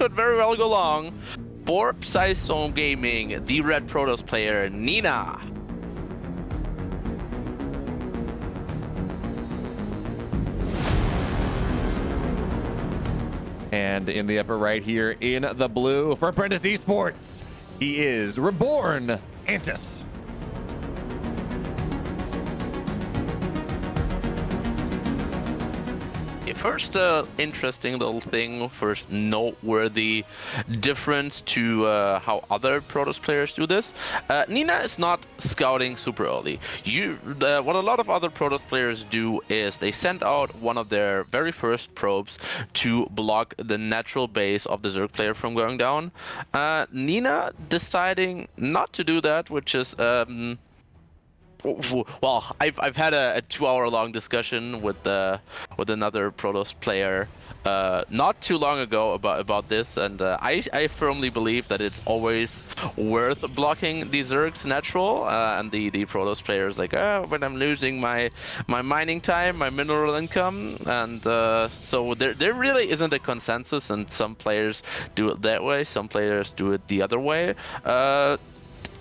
could very well go long for Psyzone Gaming, the Red Protoss player, Nina. And in the upper right here in the blue for Apprentice Esports, he is Reborn Antis. First, interesting little thing, first noteworthy difference to how other Protoss players do this. Nina is not scouting super early. What a lot of other Protoss players do is they send out one of their very first probes to block the natural base of the Zerg player from going down. Nina deciding not to do that, which is well, I've had a 2-hour-long discussion with another Protoss player not too long ago about this, and I firmly believe that it's always worth blocking the Zerg's natural, and the Protoss player is like, when I'm losing my mining time, my mineral income, and so there really isn't a consensus, and some players do it that way, some players do it the other way.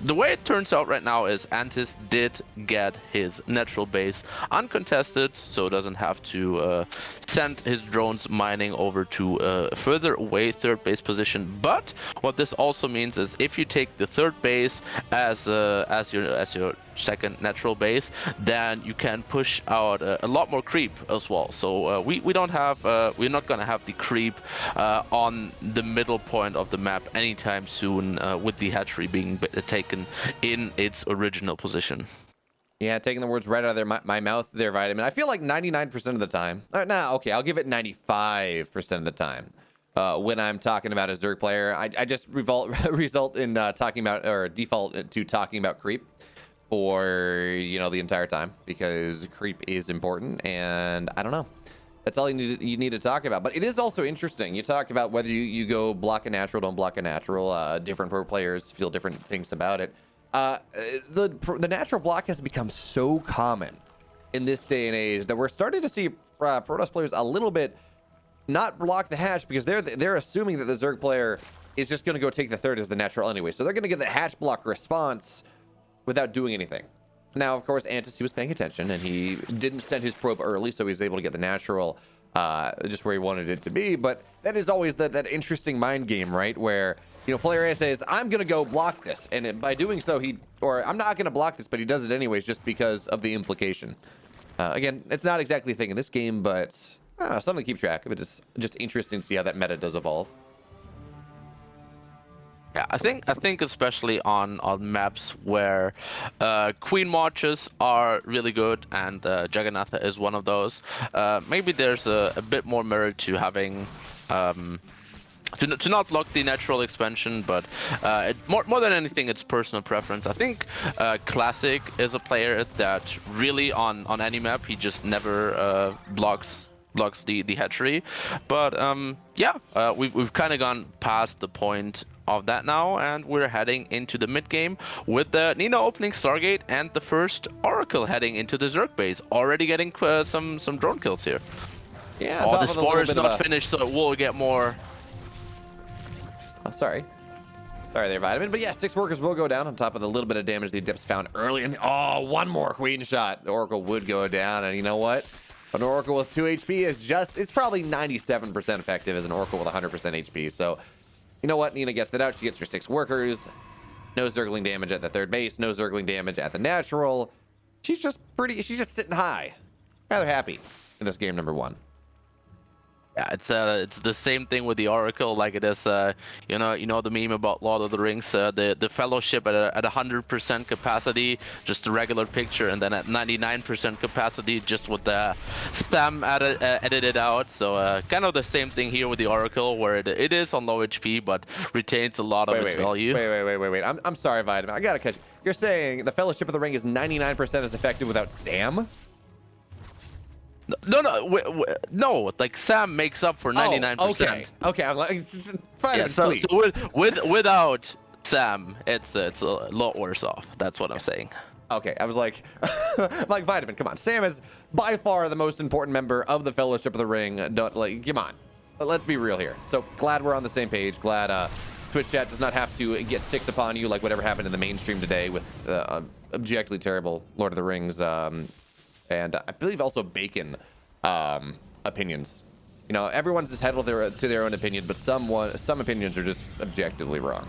The way it turns out right now is Antis did get his natural base uncontested, so doesn't have to send his drones mining over to a further away third base position. But what this also means is if you take the third base as your second natural base, then you can push out a lot more creep as well. So we don't have we're not gonna have the creep on the middle point of the map anytime soon, with the hatchery being taken in its original position. Yeah, taking the words right out of my mouth there, Vitamin. I feel like 99% of the time, okay, I'll give it 95% of the time. When I'm talking about a Zerg player, I just result in talking about, or default to talking about creep for, the entire time, because creep is important, and I don't know. That's all you need to talk about. But it is also interesting. You talk about whether you go block a natural, don't block a natural. Different pro players feel different things about it. The natural block has become so common in this day and age that we're starting to see Protoss players a little bit not block the hatch, because they're assuming that the Zerg player is just going to go take the third as the natural anyway. So they're going to get the hatch block response without doing anything. Now, of course, Antis, he was paying attention, and he didn't send his probe early, so he was able to get the natural just where he wanted it to be. But that is always that interesting mind game, right? Where, player A says, I'm going to go block this. And by doing so, I'm not going to block this, but he does it anyways just because of the implication. Again, it's not exactly a thing in this game, but something to keep track of. It's just interesting to see how that meta does evolve. Yeah, I think especially on maps where Queen Marches are really good, and Jagannatha is one of those. Maybe there's a bit more merit to having to not block the natural expansion, but more than anything, it's personal preference. I think Classic is a player that really on any map he just never blocks the hatchery, but we've kind of gone past the point of that now, and we're heading into the mid game with the Nina opening Stargate and the first Oracle heading into the Zerg base, already getting some drone kills here. Yeah, the spore is not finished, so we'll get more. Oh, sorry there, Vitamin. But yeah, 6 workers will go down on top of the little bit of damage the Adepts found early in the one more Queen shot. The Oracle would go down, and you know what? An Oracle with 2 HP it's probably 97% effective as an Oracle with 100% HP. So, you know what? Nina gets that out. She gets her 6 workers. No Zergling damage at the third base. No Zergling damage at the natural. She's just sitting high. Rather happy in this game number 1. Yeah, it's the same thing with the Oracle, like it is, you know the meme about Lord of the Rings, the Fellowship at 100% capacity, just a regular picture, and then at 99% capacity, just with the spam edited out. So kind of the same thing here with the Oracle, where it is on low HP, but retains a lot of its value. Wait. I'm sorry, Vitamin. I gotta catch you. You're saying the Fellowship of the Ring is 99% as effective without Sam? No. Like Sam makes up for 99%. Okay. I'm like, fine, yeah, so without Sam, it's a lot worse off. That's what I'm saying. Okay, I was like, Vitamin, come on. Sam is by far the most important member of the Fellowship of the Ring. Come on. But let's be real here. So glad we're on the same page. Glad Twitch chat does not have to get sicked upon you like whatever happened in the mainstream today with objectively terrible Lord of the Rings and I believe also Bacon opinions. You know, everyone's entitled to their own opinion, but some opinions are just objectively wrong.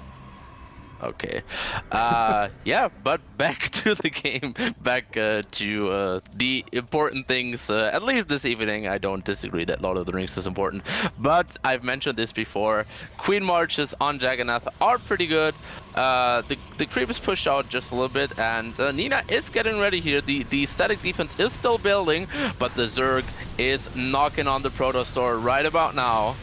Okay. Yeah, but back to the game, back to the important things. At least this evening, I don't disagree that Lord of the Rings is important, but I've mentioned this before. Queen marches on Jagannath are pretty good. The creep is pushed out just a little bit, and Nina is getting ready here. The static defense is still building, but the Zerg is knocking on the Protoss door right about now.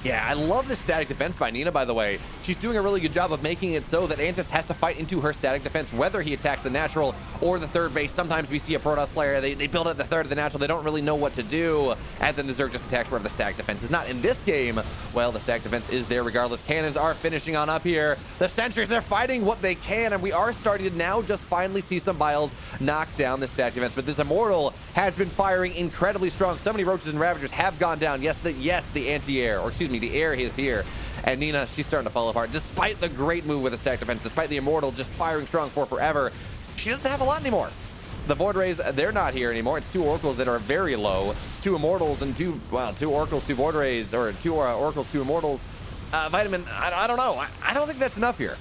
Yeah, I love this static defense by Nina, by the way. She's doing a really good job of making it so that Antis has to fight into her static defense, whether he attacks the natural or the third base. Sometimes we see a Protoss player, they build at the third of the natural, they don't really know what to do, and then the Zerg just attacks wherever the static defense is not. In this game, well, the static defense is there regardless. Cannons are finishing on up here. The sentries, they're fighting what they can, and we are starting to now just finally see some Biles knock down the static defense, but this Immortal has been firing incredibly strong. So many Roaches and Ravagers have gone down. Yes, the anti-air, or excuse me, the air is here. And Nina, she's starting to fall apart. Despite the great move with the stack defense, despite the Immortal just firing strong for forever, she doesn't have a lot anymore. The Void Rays, they're not here anymore. It's 2 Oracles that are very low. 2 Immortals and 2 Oracles, 2 Void Rays, or 2 Oracles, 2 Immortals. Vitamin, I don't know. I don't think that's enough here.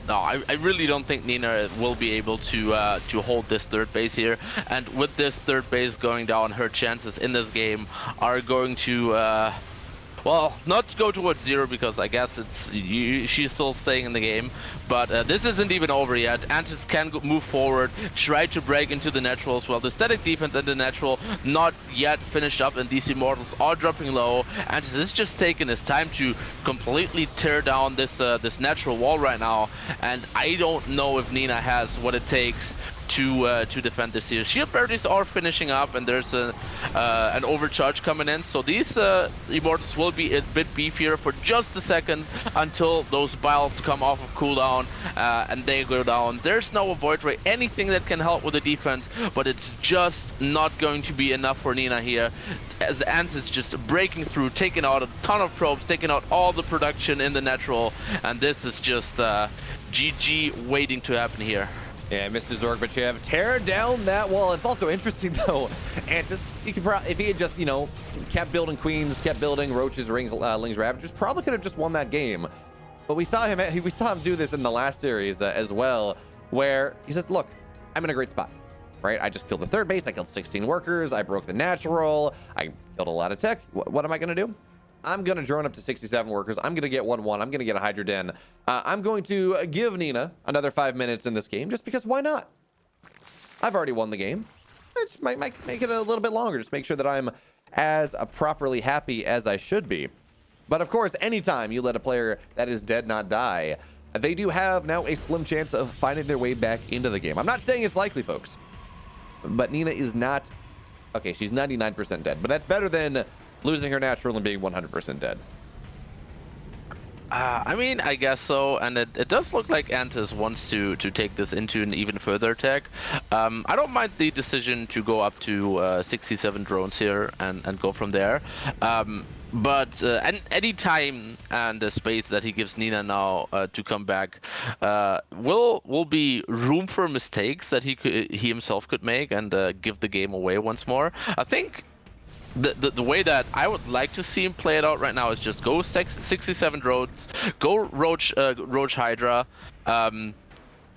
No, I really don't think Nina will be able to hold this third base here. And with this third base going down, her chances in this game are going to well, not to go towards 0 because I guess she's still staying in the game, but this isn't even over yet. Antis can move forward, try to break into the natural as well. The static defense and the natural not yet finished up, and these Immortals are dropping low. Antis is just taking his time to completely tear down this this natural wall right now, and I don't know if Nina has what it takes to defend this here. Shield barriers are finishing up, and there's an overcharge coming in, so these Immortals will be a bit beefier for just a second until those Biles come off of cooldown and they go down. There's no Void Ray, anything that can help with the defense, but it's just not going to be enough for Nina here, as Ants is just breaking through, taking out a ton of probes, taking out all the production in the natural, and this is just GG waiting to happen here. Yeah, Mr. Zorbachev, tear down that wall. It's also interesting, though, Antis, he could if he had just, you know, kept building Queens, kept building Roaches, Rings, Lings, Ravagers, probably could have just won that game. But we saw him do this in the last series as well, where he says, look, I'm in a great spot, right? I just killed the third base, I killed 16 workers, I broke the natural, I killed a lot of tech. What am I going to do? I'm going to drone up to 67 workers. I'm going to get 1-1. I'm going to get a Hydra Den. I'm going to give Nina another 5 minutes in this game, just because why not? I've already won the game. I just might make it a little bit longer. Just make sure that I'm as properly happy as I should be. But of course, anytime you let a player that is dead not die, they do have now a slim chance of finding their way back into the game. I'm not saying it's likely, folks. But Nina is not... Okay, she's 99% dead. But that's better than losing her natural and being 100% dead. I mean, I guess so, and it does look like Antis wants to take this into an even further attack. I don't mind the decision to go up to 67 drones here and go from there. But any time and the space that he gives Nina now to come back will be room for mistakes that he himself could make and give the game away once more. I think the way that I would like to see him play it out right now is just go 67 drones, go Roach Hydra,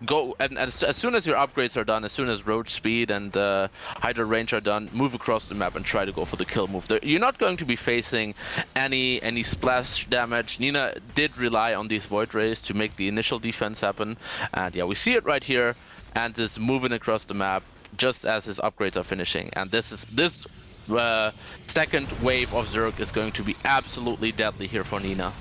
go and as soon as your upgrades are done, as soon as Roach speed and Hydra range are done, move across the map and try to go for the kill move. You're not going to be facing any splash damage. Nina did rely on these Void Rays to make the initial defense happen, and yeah, we see it right here, and is moving across the map just as his upgrades are finishing, and this second wave of Zerg is going to be absolutely deadly here for Nina.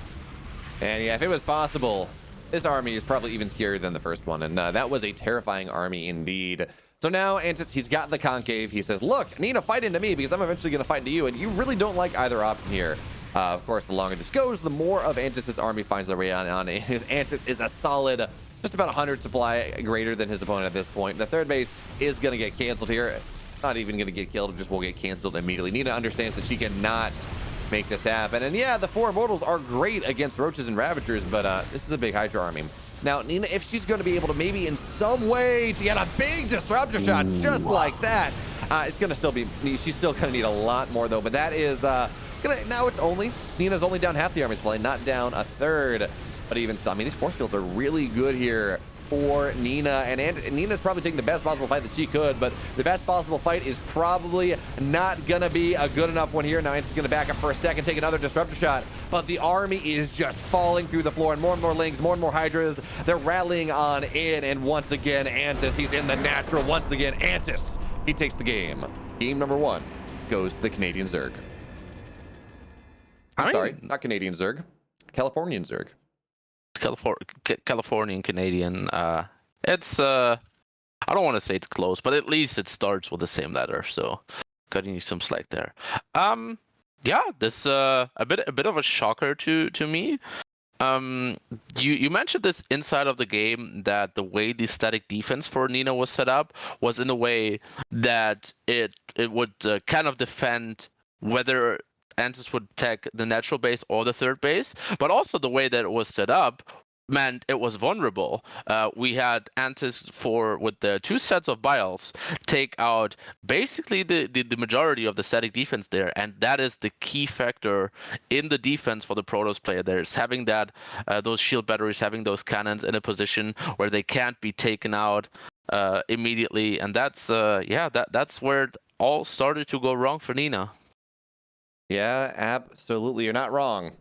And yeah, if it was possible, this army is probably even scarier than the first one, and that was a terrifying army indeed. So now Antis, he's got the concave. He says, look, Nina, fight into me because I'm eventually going to fight into you, and you really don't like either option here. Of course, the longer this goes, the more of Antis' army finds their way on. His Antis is a solid, just about 100 supply greater than his opponent at this point. The third base is going to get canceled here. Not even going to get killed, just will get canceled immediately. Nina understands that she cannot make this happen. And yeah, the 4 Immortals are great against Roaches and Ravagers, but this is a big Hydra army. Now, Nina, if she's going to be able to maybe in some way to get a big disruptor shot just like that, it's going to still be, she's still going to need a lot more though, but that is, now it's only, Nina's only down half the army's play, not down a third, but even still, I mean, these force fields are really good here for Nina, and Nina's probably taking the best possible fight that she could, but the best possible fight is probably not gonna be a good enough one here. Now Antis is gonna back up for a second, take another disruptor shot, but the army is just falling through the floor, and more Lings, more and more Hydras, they're rallying on in, and once again, Antis, he's in the natural once again. Antis, he takes the game. Game number 1 goes to the Canadian Zerg. I'm sorry, not Canadian Zerg, Californian Zerg. Californian Canadian. It's I don't want to say it's close, but at least it starts with the same letter, so cutting you some slack there. Yeah, this a bit of a shocker to me. You mentioned this inside of the game, that the way the static defense for Nina was set up was in a way that it would kind of defend whether Antis would tech the natural base or the third base, but also the way that it was set up meant it was vulnerable. We had Antis with the 2 sets of Biles take out basically the majority of the static defense there, and that is the key factor in the defense for the Protoss player. There's having that those shield batteries, having those cannons in a position where they can't be taken out immediately, and that's that's where it all started to go wrong for Nina. Yeah, absolutely. You're not wrong.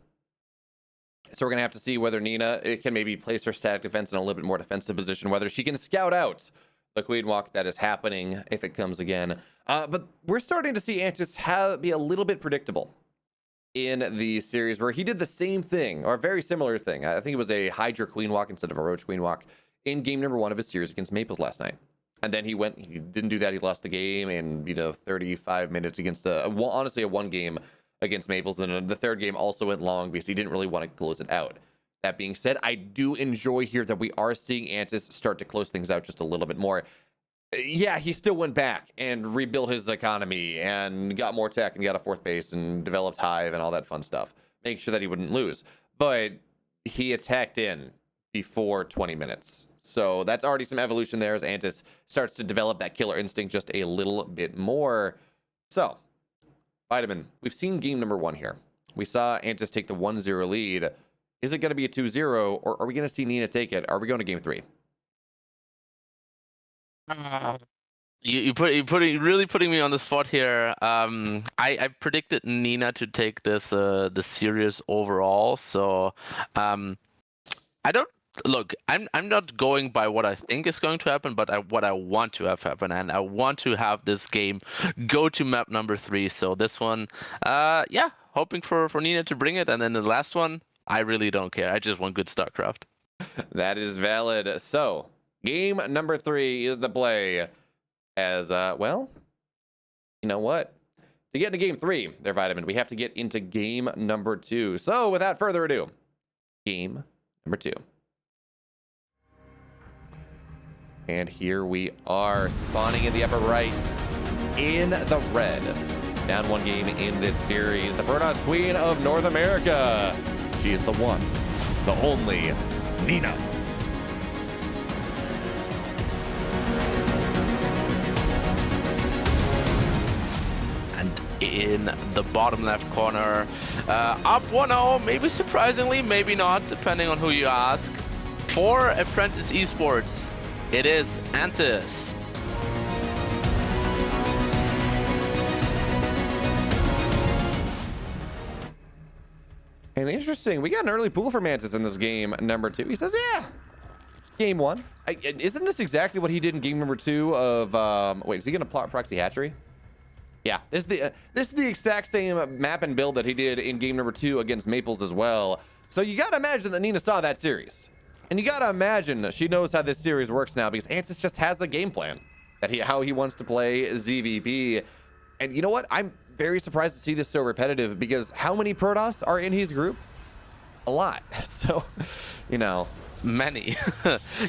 So we're going to have to see whether Nina can maybe place her static defense in a little bit more defensive position, whether she can scout out the Queen Walk that is happening if it comes again. But we're starting to see Antis be a little bit predictable in the series, where he did the same thing, or a very similar thing. I think it was a Hydra Queen Walk instead of a Roach Queen Walk in game number 1 of his series against Maples last night. And then he didn't do that. He lost the game in 35 minutes against honestly a 1 game against Maples. And the 3rd game also went long because he didn't really want to close it out. That being said, I do enjoy here that we are seeing Antis start to close things out just a little bit more. Yeah, he still went back and rebuilt his economy and got more tech and got a 4th base and developed Hive and all that fun stuff, make sure that he wouldn't lose. But he attacked in before 20 minutes. So that's already some evolution there as Antis starts to develop that killer instinct just a little bit more. So, Vitamin, we've seen game number 1 here. We saw Antis take the 1-0 lead. Is it going to be a 2-0, or are we going to see Nina take it? Are we going to game 3? You really putting me on the spot here. I predicted Nina to take this the series overall. So I don't look. I'm not going by what I think is going to happen, but what I want to have happen, and I want to have this game go to map number 3. So this one, yeah, hoping for Nina to bring it, and then the last one, I really don't care. I just want good StarCraft. That is valid. So game number 3 is the play. As well, you know what? To get into game 3, there, Vitamin, we have to get into game number 2. So without further ado, game number 2. And here we are, spawning in the upper right, in the red. Down 1 game in this series, the Protoss Queen of North America. She is the one, the only, Nina. In the bottom left corner, up 1-0, maybe surprisingly, maybe not, depending on who you ask. For Apprentice Esports, it is Antis. And interesting, we got an early pool for Mantis in this game number 2. He says, yeah, game 1. Isn't this exactly what he did in game number 2 of, wait, is he going to plot proxy hatchery? Yeah, this is the exact same map and build that he did in game number 2 against Maples as well. So you got to imagine that Nina saw that series. And you got to imagine that she knows how this series works now, because Antis just has a game plan that how he wants to play ZVP. And you know what? I'm very surprised to see this so repetitive, because how many Protoss are in his group? A lot. So, you know, many.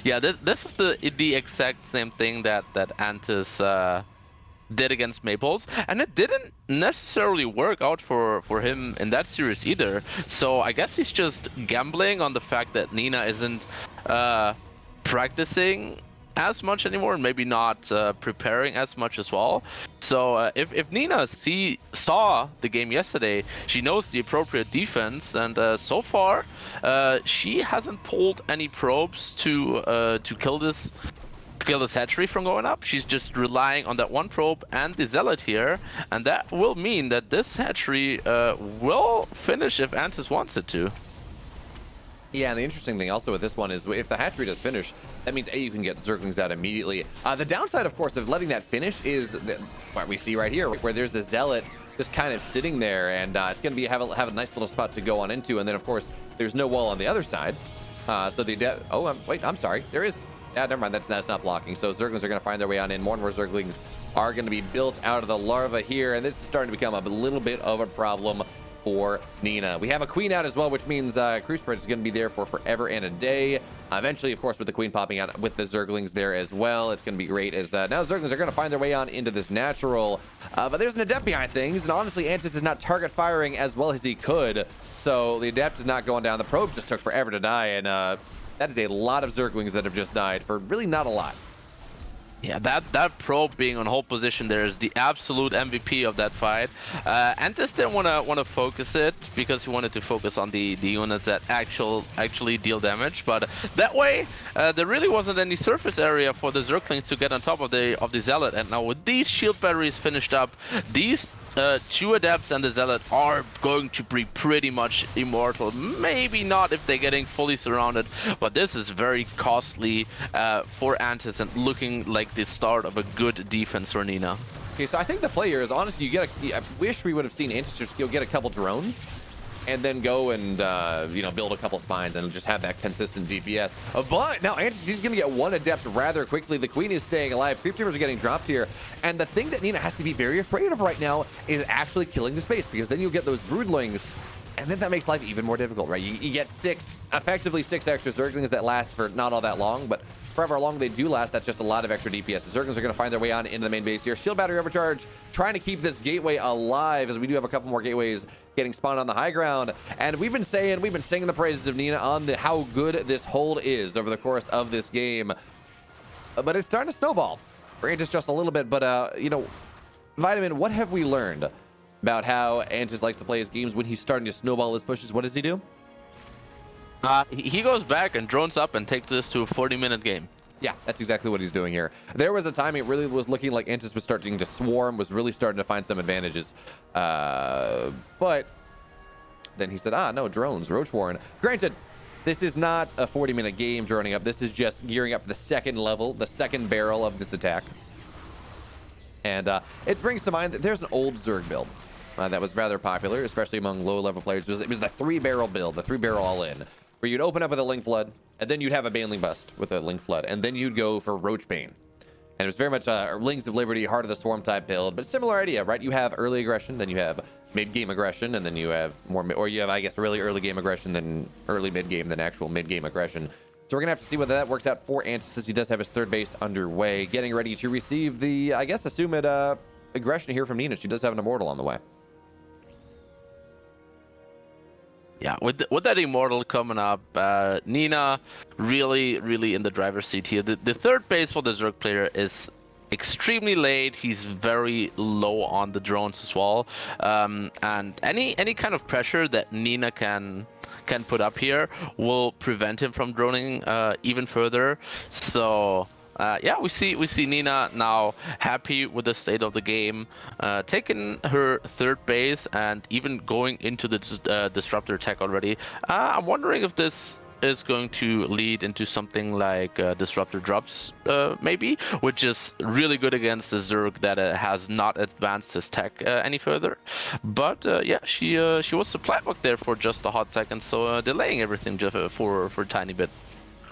Yeah, this is the exact same thing that Antis did against Maples, and it didn't necessarily work out for him in that series either. So I guess he's just gambling on the fact that Nina isn't practicing as much anymore, and maybe not preparing as much as well. So if Nina saw the game yesterday, she knows the appropriate defense, and so far she hasn't pulled any probes to kill this hatchery from going up. She's just relying on that one probe and the zealot here, and that will mean that this hatchery will finish if Antis wants it to. Yeah, and the interesting thing also with this one is if the hatchery does finish, that means you can get Zerglings out immediately. The downside, of course, of letting that finish is what we see right here, where there's the zealot just kind of sitting there, and it's going to have a nice little spot to go on into, and then of course there's no wall on the other side. So the wait, I'm sorry, there is. Yeah, never mind. That's not blocking. So Zerglings are going to find their way on in. More and more Zerglings are going to be built out of the larva here, and this is starting to become a little bit of a problem for Nina. We have a queen out as well, which means Cruise Spread is going to be there for forever and a day. Eventually, of course, with the queen popping out with the Zerglings there as well, it's going to be great as now Zerglings are going to find their way on into this natural. But there's an Adept behind things, and honestly, Antis is not target firing as well as he could. So the Adept is not going down. The probe just took forever to die, and that is a lot of Zerglings that have just died for really not a lot. Yeah, that probe being on hold position there is the absolute MVP of that fight. Antis didn't want to focus it because he wanted to focus on the units that actually deal damage. But that way, there really wasn't any surface area for the Zerglings to get on top of the Zealot. And now with these shield batteries finished up, these two Adepts and the Zealot are going to be pretty much immortal. Maybe not if they're getting fully surrounded, but this is very costly for Antis and looking like the start of a good defense for Nina. Okay, so I think the player is honestly, I wish we would have seen Antis just get a couple drones and then go and build a couple spines and just have that consistent DPS. But now Antis, he's gonna get one Adept rather quickly. The queen is staying alive. Creep Teamers are getting dropped here, and the thing that Nina has to be very afraid of right now is actually killing the space, because then you'll get those broodlings, and then that makes life even more difficult, right? You get effectively six extra Zerglings that last for not all that long, but for however long they do last, that's just a lot of extra DPS. The Zerglings are going to find their way on into the main base here. Shield battery overcharge, trying to keep this gateway alive, as we do have a couple more gateways getting spawned on the high ground. And we've been singing the praises of Nina on how good this hold is over the course of this game. But it's starting to snowball. Antis just a little bit, but Vitamin, what have we learned about how Antis likes to play his games when he's starting to snowball his pushes? What does he do? He goes back and drones up and takes this to a 40-minute game. Yeah, that's exactly what he's doing here. There was a time it really was looking like Antis was starting to swarm, was really starting to find some advantages. But then he said, no, drones, Roach Warren. Granted, this is not a 40-minute game droning up. This is just gearing up for the second level, the second barrel of this attack. And it brings to mind that there's an old Zerg build that was rather popular, especially among low-level players. It was the 3-barrel build, the 3-barrel all-in, where you'd open up with a Link Flood, and then you'd have a Baneling Bust with a Link Flood, and then you'd go for Roach Bane. And it was very much a Wings of Liberty, Heart of the Swarm type build, but similar idea, right? You have early aggression, then you have mid-game aggression, and then you have I guess, really early game aggression, then early mid-game, then actual mid-game aggression. So we're going to have to see whether that works out for Antis, as he does have his third base underway, getting ready to receive the, I guess, assumed aggression here from Nina. She does have an Immortal on the way. Yeah, with that Immortal coming up, Nina really in the driver's seat here. The third base for the Zerg player is extremely late. He's very low on the drones as well. And any kind of pressure that Nina can put up here will prevent him from droning even further. So yeah, we see Nina now happy with the state of the game, taking her third base and even going into the disruptor tech already. I'm wondering if this is going to lead into something like disruptor drops, maybe, which is really good against the Zerg that has not advanced his tech any further. But yeah, she was supply booked there for just a hot second, so delaying everything just for a tiny bit.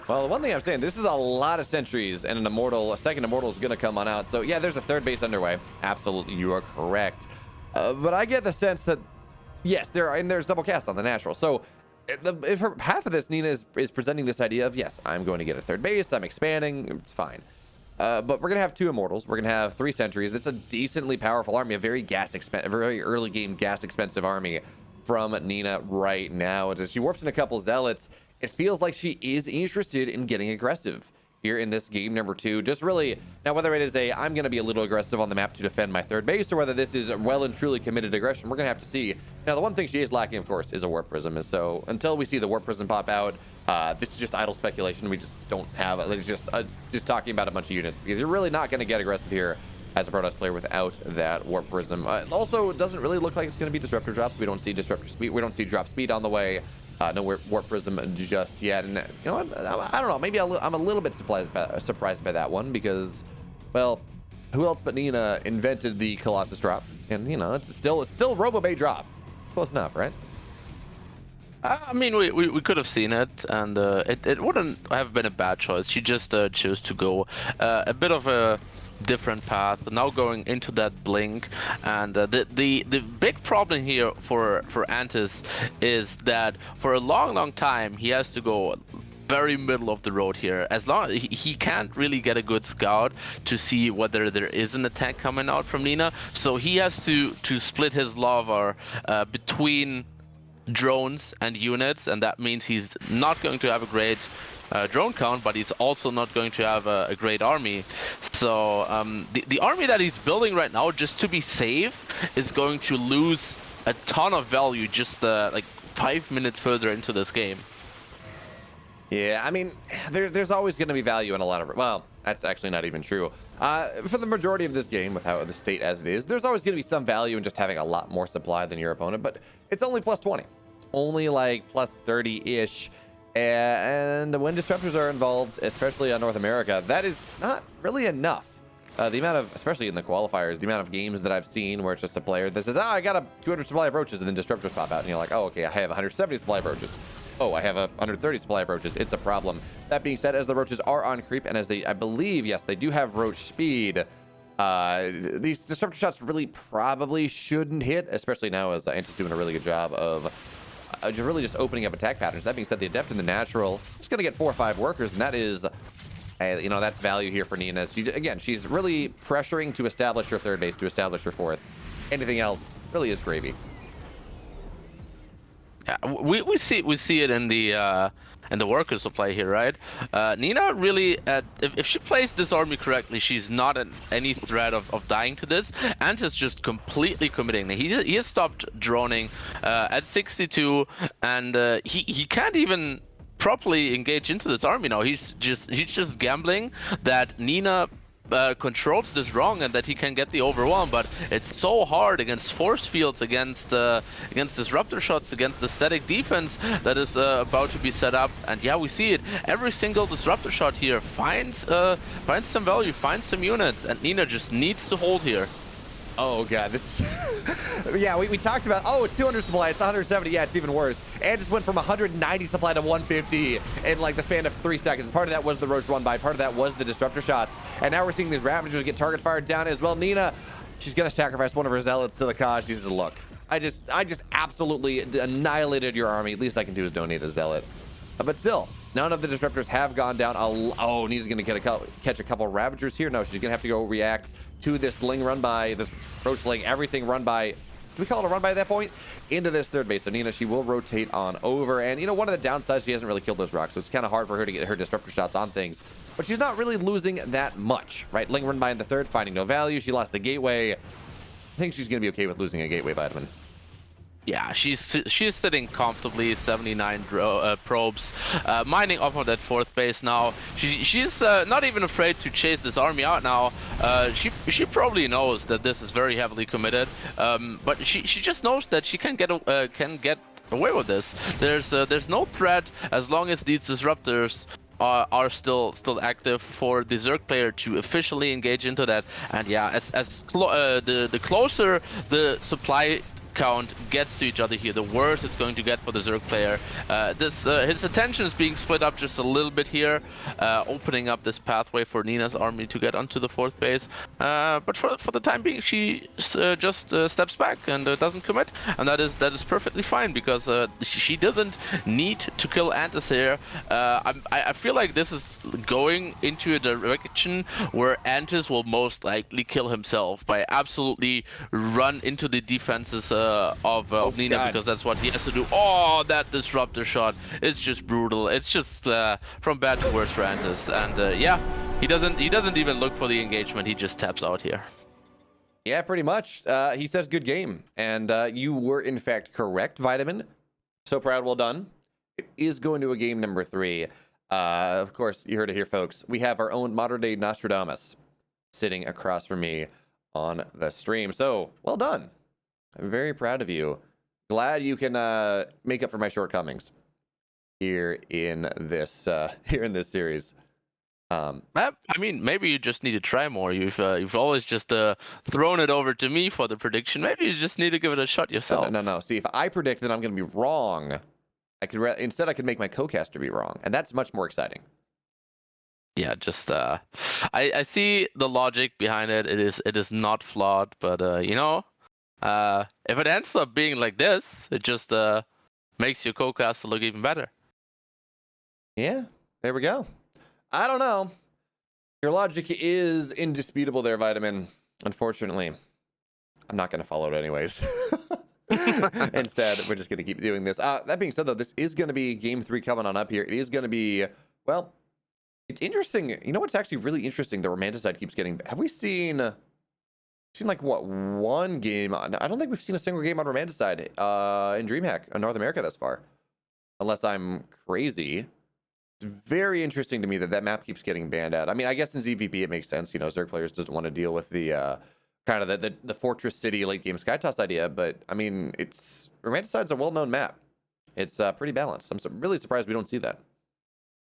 Well, the one thing I'm saying, this is a lot of sentries, and a second Immortal is going to come on out. So yeah, there's a third base underway. Absolutely, you are correct. But I get the sense that, yes, there's double cast on the natural. So if half of this, Nina is presenting this idea of, yes, I'm going to get a third base, I'm expanding, it's fine. But we're going to have 2 Immortals. We're going to have 3 Sentries. It's a decently powerful army, a very very early game gas expensive army from Nina right now. As she warps in a couple Zealots, it feels like she is interested in getting aggressive here in this game number 2. Just really, now whether it is I'm going to be a little aggressive on the map to defend my 3rd base, or whether this is well and truly committed aggression, we're going to have to see. Now, the one thing she is lacking, of course, is a Warp Prism. And so until we see the Warp Prism pop out, this is just idle speculation. We just don't have it. It's just talking about a bunch of units, because you're really not going to get aggressive here as a Protoss player without that Warp Prism. Also, it doesn't really look like it's going to be Disruptor drops. We don't see Disruptor speed. We don't see drop speed on the way. No Warp Prism just yet. And you know what? I don't know. Maybe I'm a little bit surprised by that one, because, well, who else but Nina invented the Colossus drop? And you know, it's still Robo Bay drop. Close enough, right? I mean, we could have seen it, and it wouldn't have been a bad choice. She just chose to go a bit of a different path, now going into that blink. And the big problem here for Antis is that for a long time he has to go very middle of the road here. As long as he can't really get a good scout to see whether there is an attack coming out from Nina, so he has to split his lava between drones and units, and that means he's not going to have a great drone count, but he's also not going to have a great army. So the army that he's building right now, just to be safe, is going to lose a ton of value just like 5 minutes further into this game. Yeah, I mean, there's always going to be value in a lot of... Well, that's actually not even true. For the majority of this game, with how the state as it is, there's always going to be some value in just having a lot more supply than your opponent, but it's only plus 20. It's only like plus 30-ish. And when disruptors are involved, especially on North America, that is not really enough. The amount of, especially in the qualifiers, the amount of games that I've seen where it's just a player that says, I got a 200 supply of roaches, and then disruptors pop out, and you're like, oh, okay, I have 170 supply of roaches. Oh, I have a 130 supply of roaches. It's a problem. That being said, as the roaches are on creep, and as they, I believe, yes, they do have roach speed, these disruptor shots really probably shouldn't hit, especially now as Antis doing a really good job of really just opening up attack patterns. That being said, the Adept and the Natural is going to get 4 or 5 workers, and that is... you know, that's value here for Nina. Again, she's really pressuring to establish her 3rd base, to establish her 4th. Anything else really is gravy. Yeah, we see it in the worker supply here, right? Nina really, if she plays this army correctly, she's not at any threat of dying to this. Antis just completely committing. He has stopped droning at 62, and he can't even properly engage into this army now. He's just gambling that Nina controls this wrong and that he can get the overwhelm, but it's so hard against force fields, against disruptor shots, against the static defense that is about to be set up. And yeah, we see it. Every single disruptor shot here finds some value, finds some units, and Nina just needs to hold here. Oh god, this is... yeah, we talked about, oh, it's 200 supply, it's 170, yeah, it's even worse. And just went from 190 supply to 150 in like the span of 3 seconds. Part of that was the roach run by, part of that was the disruptor shots. And now we're seeing these Ravagers get target fired down as well. Nina, she's gonna sacrifice one of her zealots to the cause. She says, look, I just absolutely annihilated your army. Least I can do is donate a zealot. But still, none of the disruptors have gone down. Oh, Nina's gonna catch a couple Ravagers here. No, she's gonna have to go react to this Ling run by, this Roach Ling, everything run by, do we call it a run by at that point? Into this 3rd base. So Nina, she will rotate on over. And you know, one of the downsides, she hasn't really killed those rocks, so it's kind of hard for her to get her disruptor shots on things. But she's not really losing that much, right? Ling run by in the 3rd, finding no value. She lost a gateway. I think she's going to be okay with losing a gateway, Vitamin. Yeah, she's sitting comfortably, 79 probes, mining up on that 4th base now. She's not even afraid to chase this army out now. She probably knows that this is very heavily committed, but she just knows that she can get away with this. There's no threat as long as these disruptors are still active for the Zerg player to officially engage into that. And yeah, the closer the supply count gets to each other here, the worse it's going to get for the Zerg player. His attention is being split up just a little bit here, opening up this pathway for Nina's army to get onto the 4th base. But for the time being, she just steps back and doesn't commit, and that is perfectly fine, because she doesn't need to kill Antis here. I feel like this is going into a direction where Antis will most likely kill himself by absolutely run into the defenses of Nina, God. because that's what he has to do. Oh, that disruptor shot! It's just brutal. It's just from bad to worse for Antis, and yeah, he doesn't even look for the engagement. He just taps out here. Yeah, pretty much. He says good game, and you were in fact correct, Vitamin. So proud, well done. It is going to a game number 3. Of course, you heard it here, folks. We have our own modern-day Nostradamus sitting across from me on the stream. So, well done. I'm very proud of you. Glad you can make up for my shortcomings here in this series. I mean, maybe you just need to try more. You've always just thrown it over to me for the prediction. Maybe you just need to give it a shot yourself. No. See, if I predict that I'm going to be wrong, I could make my co-caster be wrong, and that's much more exciting. Yeah, just I see the logic behind it. It is not flawed, but if it ends up being like this, it just makes your co-caster look even better. Yeah, there we go. I don't know. Your logic is indisputable there, Vitamin. Unfortunately, I'm not going to follow it anyways. Instead, we're just going to keep doing this. That being said, though, this is going to be game 3 coming on up here. It is going to be, well, it's interesting. You know what's actually really interesting? The Romanticide keeps getting... Have we seen like, what, one game? I don't think we've seen a single game on Romanticide in DreamHack in North America thus far. Unless I'm crazy. It's very interesting to me that map keeps getting banned out. I mean, I guess in ZVP it makes sense. You know, Zerg players doesn't want to deal with the kind of the Fortress City late game Skytoss idea. But I mean, Romanticide's a well-known map. It's pretty balanced. I'm really surprised we don't see that.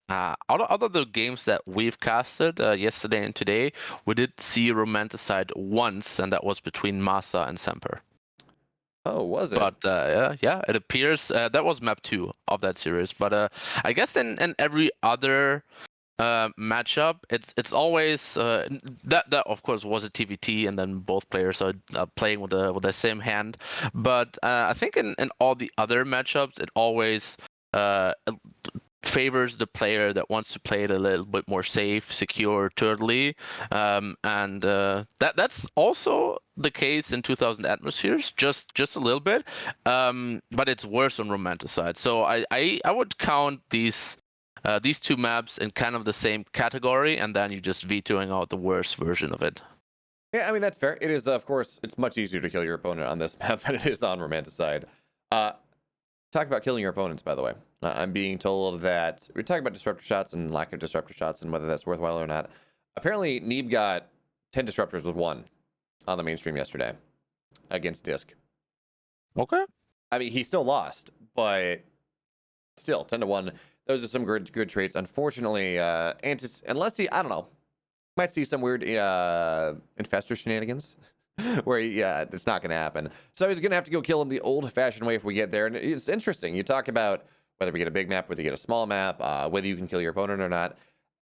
Out of the games that we've casted yesterday and today, we did see Romanticide once, and that was between Masa and Semper. Oh, was it? But yeah, it appears that was map 2 of that series. But I guess in every other matchup, it's always that of course was a TVT, and then both players are playing with the same hand. But I think in all the other matchups, it always favors the player that wants to play it a little bit more safe, secure, turtly, and that's also the case in 2000 Atmospheres, just a little bit, but it's worse on Romanticide. So I would count these 2 maps in kind of the same category, and then you just vetoing out the worst version of it. Yeah, I mean, that's fair. It is, of course, it's much easier to kill your opponent on this map than it is on Romanticide. Talk about killing your opponents, by the way. I'm being told that we're talking about disruptor shots and lack of disruptor shots and whether that's worthwhile or not. Apparently, Neeb got 10 disruptors with 1 on the mainstream yesterday against Disc. Okay. I mean, he still lost, but still, 10-1. Those are some good traits. Unfortunately, Antis, unless he, I don't know, might see some weird infestor shenanigans. Where it's not going to happen. So he's going to have to go kill him the old-fashioned way if we get there. And it's interesting. You talk about whether we get a big map, whether you get a small map, whether you can kill your opponent or not.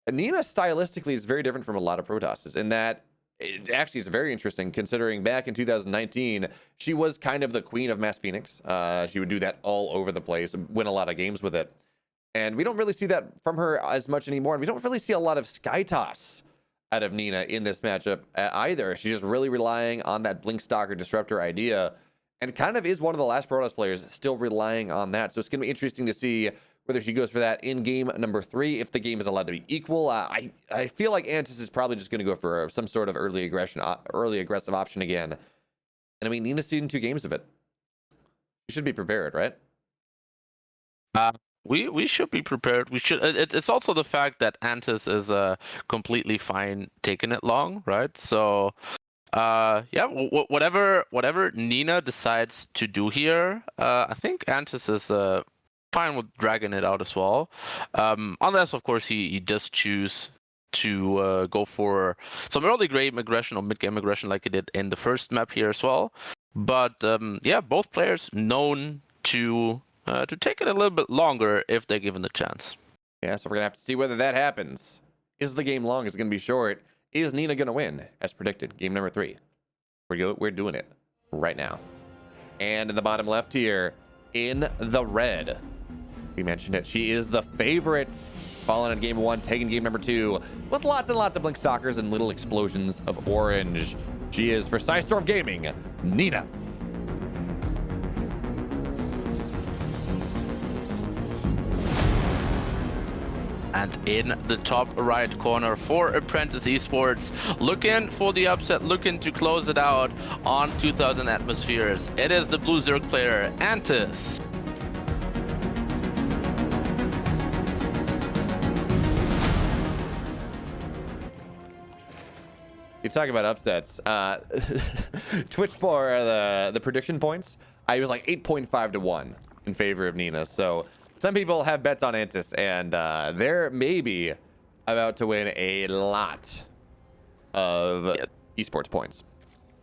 Nina stylistically is very different from a lot of Protosses in that it actually is very interesting considering back in 2019, she was kind of the queen of Mass Phoenix. She would do that all over the place, win a lot of games with it. And we don't really see that from her as much anymore. And we don't really see a lot of Skytoss out of Nina in this matchup either. She's just really relying on that Blink Stalker Disruptor idea, and kind of is one of the last Protoss players still relying on that. So it's going to be interesting to see whether she goes for that in game number 3, if the game is allowed to be equal. I feel like Antis is probably just going to go for some sort of early aggressive option again. And I mean, Nina's seen 2 games of it. You should be prepared, right? We should be prepared. We should. It's also the fact that Antis is completely fine taking it long, right? So, yeah, whatever Nina decides to do here, I think Antis is fine with dragging it out as well, unless of course he does choose to go for some early game aggression or mid game aggression like he did in the first map here as well. But yeah, both players known to take it a little bit longer if they're given the chance. Yeah, so we're gonna have to see whether that happens. Is the game long? Is it gonna be short? Is Nina gonna win as predicted? Game number 3. We're doing it right now. And in the bottom left here, in the red, we mentioned it. She is the favorite, falling in game 1, taking game number 2, with lots and lots of blink stalkers and little explosions of orange. She is, for Storm Gaming, Nina. And in the top right corner for Apprentice Esports, looking for the upset, looking to close it out on 2000 atmospheres. It is the blue Zerg player, Antis. You talk about upsets. Twitch for the prediction points, I was like 8.5 to 1 in favor of Nina. So some people have bets on Antis, and they're maybe about to win a lot of esports points.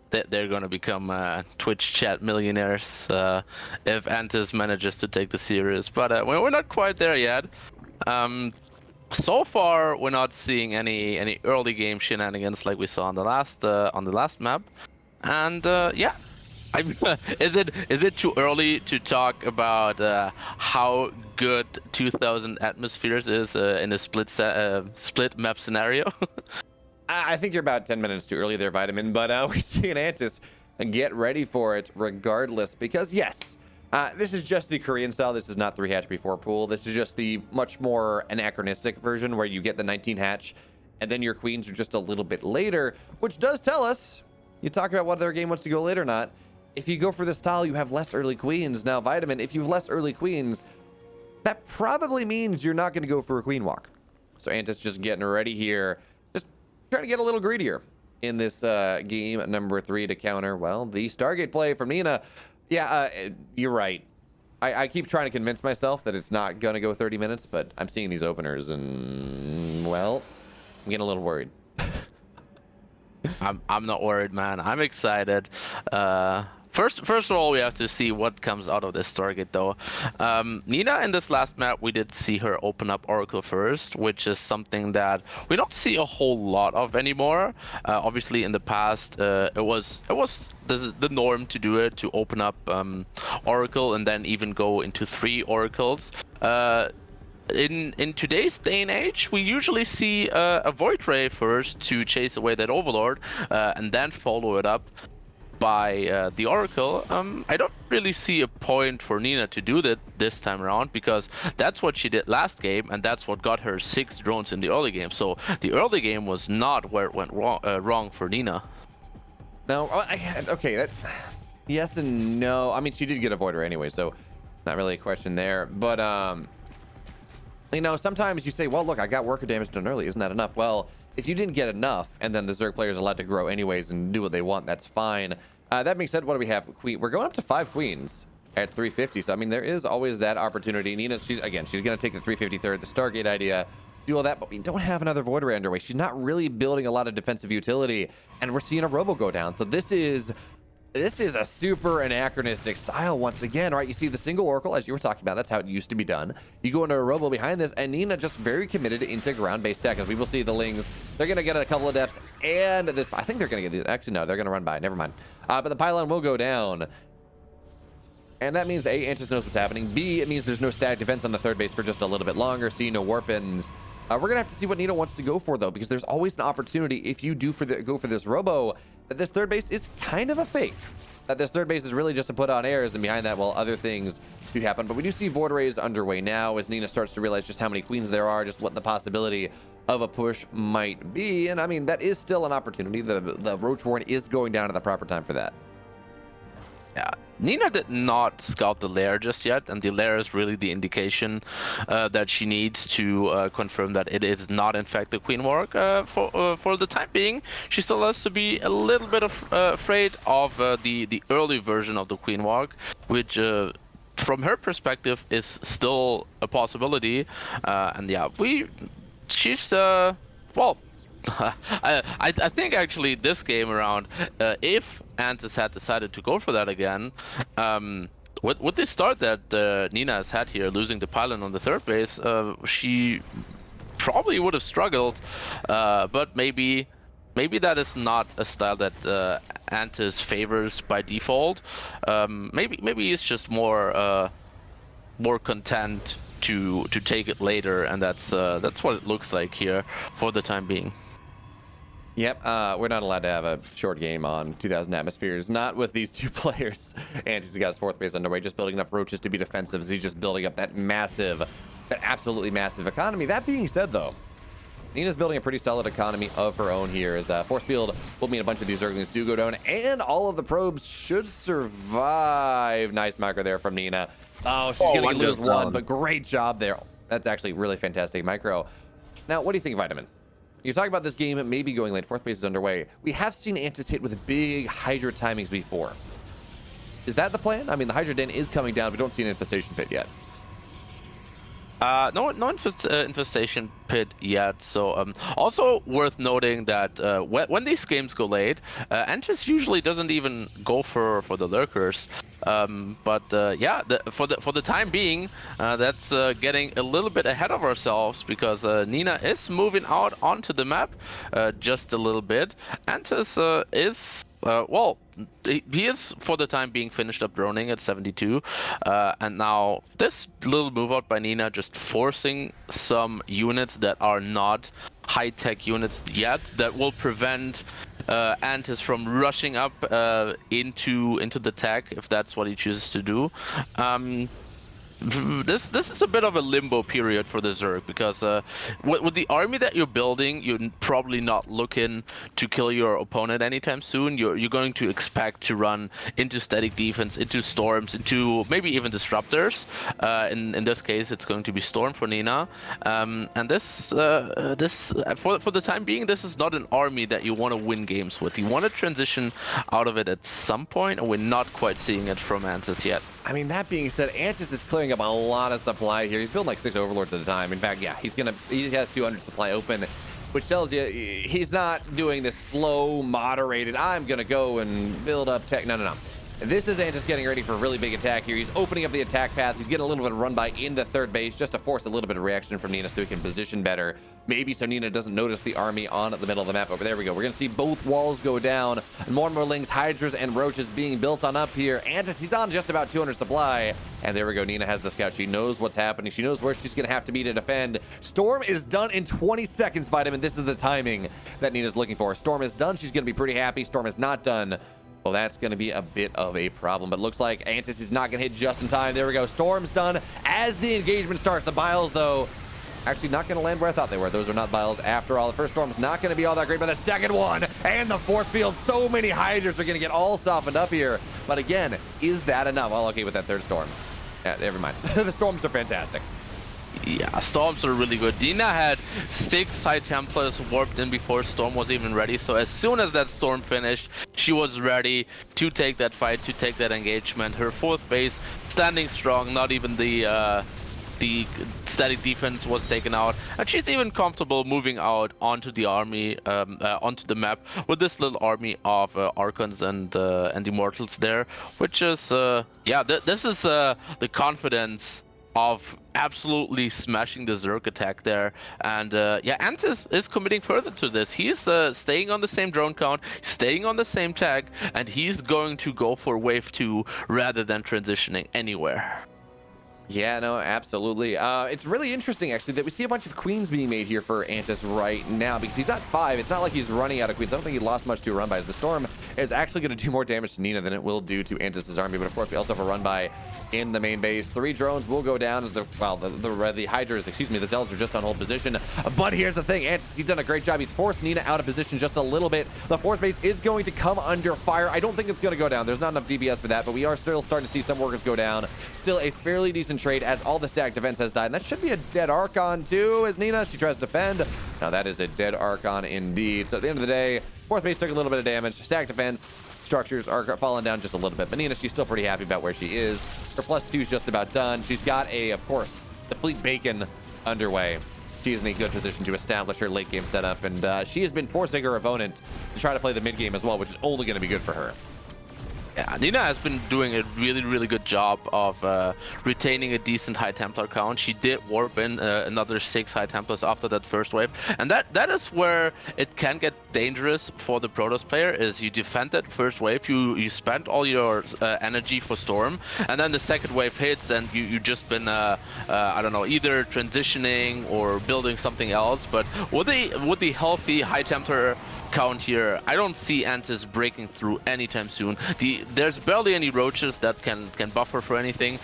They're going to become Twitch chat millionaires if Antis manages to take the series. But we're not quite there yet. So far, we're not seeing any early game shenanigans like we saw on the last map. And yeah, is it too early to talk about how good 2000 atmospheres is in a split map scenario? I think you're about 10 minutes too early there, Vitamin, but we see an Antis get ready for it regardless, because yes, this is just the Korean style. This is not 3 hatch before pool. This is just the much more anachronistic version where you get the 19 hatch and then your queens are just a little bit later, which does tell us, you talk about whether a game wants to go late or not. If you go for this style, you have less early queens. Now, Vitamin, if you have less early queens, that probably means you're not going to go for a queen walk. So Antis just getting ready here, just trying to get a little greedier in this game number 3 to counter, well, the Stargate play from Nina. Yeah, you're right. I keep trying to convince myself that it's not going to go 30 minutes, but I'm seeing these openers and, well, I'm getting a little worried. I'm not worried, man. I'm excited. First of all, we have to see what comes out of this target, though. Nina, in this last map, we did see her open up Oracle first, which is something that we don't see a whole lot of anymore. Obviously, in the past, it was the norm to do it, to open up Oracle and then even go into 3 Oracles. In today's day and age, we usually see a Void Ray first to chase away that Overlord, and then follow it up by the Oracle. I don't really see a point for Nina to do that this time around, because that's what she did last game, and that's what got her 6 drones in the early game. So the early game was not where it went wrong for Nina. No, okay, that yes and no. I mean, she did get a Voider anyway, so not really a question there. But you know, sometimes you say, well, look, I got worker damage done early. Isn't that enough? Well, if you didn't get enough, and then the Zerg players are allowed to grow anyways and do what they want, that's fine. That being said, what do we have? We're going up to 5 queens at 350. So I mean, there is always that opportunity. Nina, she's going to take the 353rd, the Stargate idea, do all that, but we don't have another Void Ray underway. She's not really building a lot of defensive utility, and we're seeing a Robo go down. So this is a super anachronistic style once again, right? You see the single Oracle, as you were talking about, that's how it used to be done. You go into a Robo behind this, and Nina just very committed into ground-based tech. As we will see, the Lings, they're going to get a couple of depths, and this, I think they're going to get these. Actually, no, they're going to run by. Never mind. But the pylon will go down. And that means A, Antis knows what's happening. B, it means there's no static defense on the third base for just a little bit longer. C, no warp-ins. We're going to have to see what Nina wants to go for, though, because there's always an opportunity, if you do go for this Robo, that this third base is kind of a fake. That this third base is really just to put on airs, and behind that, well, other things do happen. But we do see Void Rays underway now as Nina starts to realize just how many queens there are, just what the possibility of a push might be. And I mean, that is still an opportunity. The Roach Warren is going down at the proper time for that. Yeah, Nina did not scout the lair just yet, and the lair is really the indication that she needs to confirm that it is not in fact the Queen Warg. For the time being, she still has to be a little bit afraid of the early version of the Queen Warg, which from her perspective is still a possibility. And yeah, she's well, I think actually this game around, if Antis had decided to go for that again, with the start that Nina has had here, losing the pylon on the third base, she probably would have struggled, but maybe that is not a style that Antis favors by default. Maybe he's just more content to take it later, and that's what it looks like here for the time being. Yep, we're not allowed to have a short game on 2,000 atmospheres. Not with these two players. Antis got his fourth base underway, just building enough roaches to be defensive as he's just building up that absolutely massive economy. That being said, though, Nina's building a pretty solid economy of her own here, as force field will mean a bunch of these Zerglings do go down, and all of the probes should survive. Nice micro there from Nina. Oh, she's going to lose one, but great job there. That's actually really fantastic micro. Now, what do you think, Vitamin? You talk about this game maybe going late. Fourth base is underway. We have seen Antis hit with big Hydra timings before. Is that the plan? I mean, the Hydra Den is coming down. We don't see an infestation pit yet. No infestation pit yet. So also worth noting that when these games go late, Antis usually doesn't even go for the lurkers. But yeah, for the time being, that's getting a little bit ahead of ourselves, because Nina is moving out onto the map just a little bit. Antis is well, he is for the time being finished up droning at 72, and now this little move out by Nina, just forcing some units that are not high-tech units yet, that will prevent Antis from rushing up into the tech, if that's what he chooses to do. This is a bit of a limbo period for the Zerg, because with the army that you're building, you're probably not looking to kill your opponent anytime soon. You're going to expect to run into static defense, into storms, into maybe even disruptors. In this case, it's going to be storm for Nina, and this for the time being, this is not an army that you want to win games with. You want to transition out of it at some point, and we're not quite seeing it from Antis yet. I mean, that being said, Antis is clearing up a lot of supply here. He's building like 6 overlords at a time. In fact, yeah, he has 200 supply open, which tells you he's not doing this slow, moderated, I'm gonna go and build up tech. No. This is Antis getting ready for a really big attack here. He's opening up the attack path. He's getting a little bit of run by into third base, just to force a little bit of reaction from Nina so he can position better. Maybe so Nina doesn't notice the army on the middle of the map. Over there we go. We're going to see both walls go down. More and more Lings, Hydras, and Roaches being built on up here. Antis, he's on just about 200 supply. And there we go. Nina has the scout. She knows what's happening. She knows where she's going to have to be to defend. Storm is done in 20 seconds, Vitamin. This is the timing that Nina's looking for. Storm is done. She's going to be pretty happy. Storm is not done. Well, that's going to be a bit of a problem, but it looks like Antis is not going to hit just in time. There we go. Storm's done as the engagement starts. The Biles, though, actually not going to land where I thought they were. Those are not Biles after all. The first Storm's not going to be all that great, but the second one and the force field, so many Hydras are going to get all softened up here. But again, is that enough? Well, okay with that third Storm. Yeah, never mind. The Storms are fantastic. Yeah, Storms are really good. Nina had 6 High Templars warped in before Storm was even ready, so as soon as that Storm finished, she was ready to take that fight, to take that engagement. Her fourth base standing strong, not even the static defense was taken out, and she's even comfortable moving out onto the army, onto the map with this little army of Archons and Immortals there, which is yeah, this is the confidence of absolutely smashing the Zerg attack there. And yeah, Antis is committing further to this. He's staying on the same drone count, staying on the same tag, and he's going to go for wave 2 rather than transitioning anywhere. Yeah, no, absolutely. It's really interesting, actually, that we see a bunch of queens being made here for Antis right now, because he's at 5. It's not like he's running out of queens. I don't think he lost much to a run by, as the Storm is actually going to do more damage to Nina than it will do to Antis' army. But of course, we also have a run by in the main base. 3 drones will go down as the Hydras, excuse me, the Zealots are just on hold position. But here's the thing, Antis, he's done a great job. He's forced Nina out of position just a little bit. The fourth base is going to come under fire. I don't think it's going to go down. There's not enough DBS for that, but we are still starting to see some workers go down. Still a fairly decent trade as all the stack defense has died. And that should be a dead Archon too, as Nina, she tries to defend. Now that is a dead Archon indeed. So at the end of the day, fourth base took a little bit of damage. Stack defense structures are falling down just a little bit. But Nina, she's still pretty happy about where she is. Her +2 is just about done. She's got of course, the Fleet Bacon underway. She is in a good position to establish her late game setup, and she has been forcing her opponent to try to play the mid game as well, which is only going to be good for her. Yeah, Nina has been doing a really good job of retaining a decent High Templar count. She did warp in another 6 High Templars after that first wave, and that is where it can get dangerous for the Protoss player. Is you defend that first wave, you spend all your energy for Storm, and then the second wave hits, and you just been I don't know, either transitioning or building something else. But with the healthy High Templar count here, I don't see Antis breaking through anytime soon. There's barely any roaches that can buffer for anything.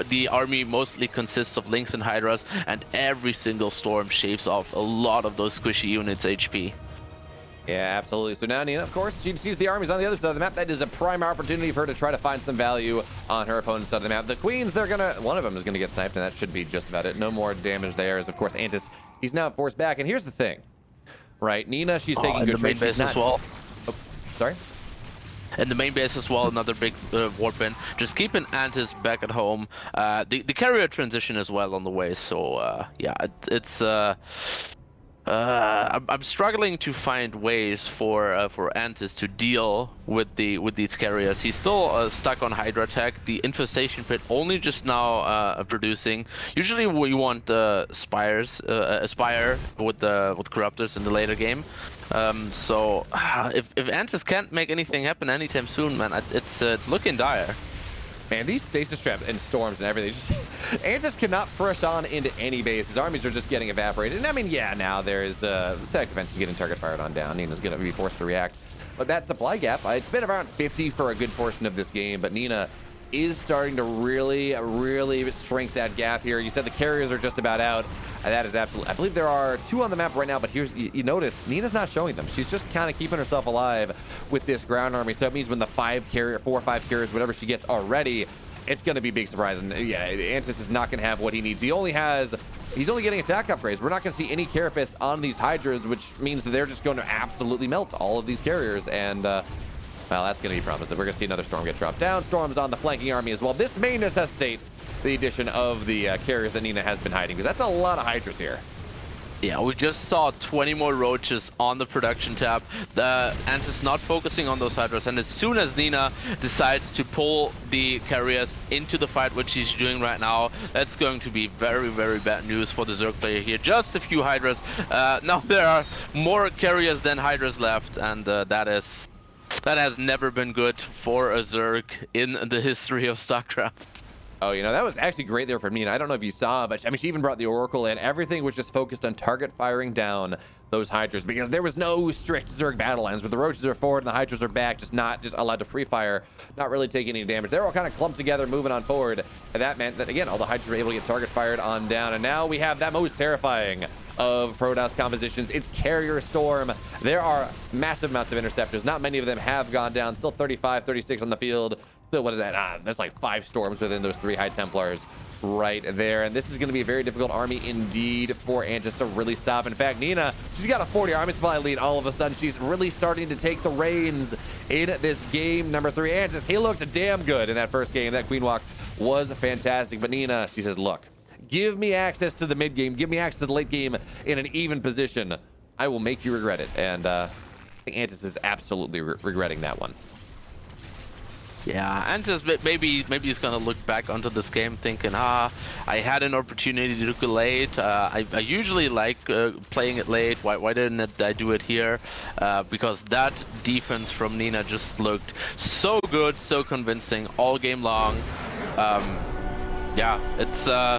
The army mostly consists of Lynx and Hydras, and every single Storm shaves off a lot of those squishy units HP. Yeah, absolutely. So now Nina, of course, she sees the armies on the other side of the map. That is a prime opportunity for her to try to find some value on her opponent's side of the map. The Queens, one of them is gonna get sniped, and that should be just about it. No more damage there. As of course, Antis, he's now forced back. And here's the thing. Right, Nina, she's taking good trade. Base as well. Oh, sorry? And the main base as well, another big warp in. Just keeping Antis back at home. The carrier transition as well on the way. So yeah, it's I'm struggling to find ways for Antis to deal with these carriers. He's still stuck on Hydra tech. The infestation pit only just now producing. Usually we want spires, Spire with corruptors in the later game. So if Antis can't make anything happen anytime soon, man, it's looking dire. Man, these stasis traps and storms and everything, Antis cannot push on into any base. His armies are just getting evaporated. And I mean, yeah, now there's static defense is getting target fired on down. Nina's going to be forced to react. But that supply gap, it's been around 50 for a good portion of this game. But Nina is starting to really shrink that gap here. You said the carriers are just about out. And that is absolutely, I believe there are 2 on the map right now, but here's, you notice, Nina's not showing them. She's just kind of keeping herself alive with this ground army. So that means when the 4 or 5 carriers, whatever she gets already, it's going to be big surprise. And yeah, Antis is not going to have what he needs. He's only getting attack upgrades. We're not going to see any carapace on these Hydras, which means that they're just going to absolutely melt all of these carriers. And, well, that's going to be promised. We're going to see another Storm get dropped down. Storm's on the flanking army as well. This may necessitate the addition of the carriers that Nina has been hiding, because that's a lot of Hydras here. Yeah, we just saw 20 more roaches on the production tab. Antis not focusing on those Hydras, and as soon as Nina decides to pull the carriers into the fight, which she's doing right now, that's going to be very bad news for the Zerg player here. Just a few Hydras. Now there are more carriers than Hydras left, and that has never been good for a Zerg in the history of StarCraft. Oh, you know, that was actually great there for Nina. I don't know if you saw, but I mean, she even brought the Oracle in. Everything was just focused on target firing down those Hydras, because there was no strict Zerg battle lines, but the roaches are forward and the Hydras are back, just allowed to free fire, not really taking any damage. They're all kind of clumped together, moving on forward, and that meant that, again, all the Hydras were able to get target fired on down. And now we have that most terrifying of Protoss compositions. It's Carrier Storm. There are massive amounts of interceptors. Not many of them have gone down. Still 35, 36 on the field. Still, what is that? There's like 5 Storms within those 3 High Templars right there. And this is going to be a very difficult army indeed for Antis to really stop. In fact, Nina, she's got a 40 army supply lead. All of a sudden, she's really starting to take the reins in this game. Number 3, Antis, he looked damn good in that first game. That Queen Walk was fantastic. But Nina, she says, look, give me access to the mid game. Give me access to the late game in an even position. I will make you regret it. And I think Antis is absolutely regretting that one. Yeah, Antis maybe he's gonna look back onto this game thinking, I had an opportunity to go late. I usually like playing it late. Why didn't I do it here? Because that defense from Nina just looked so good, so convincing all game long. Yeah, it's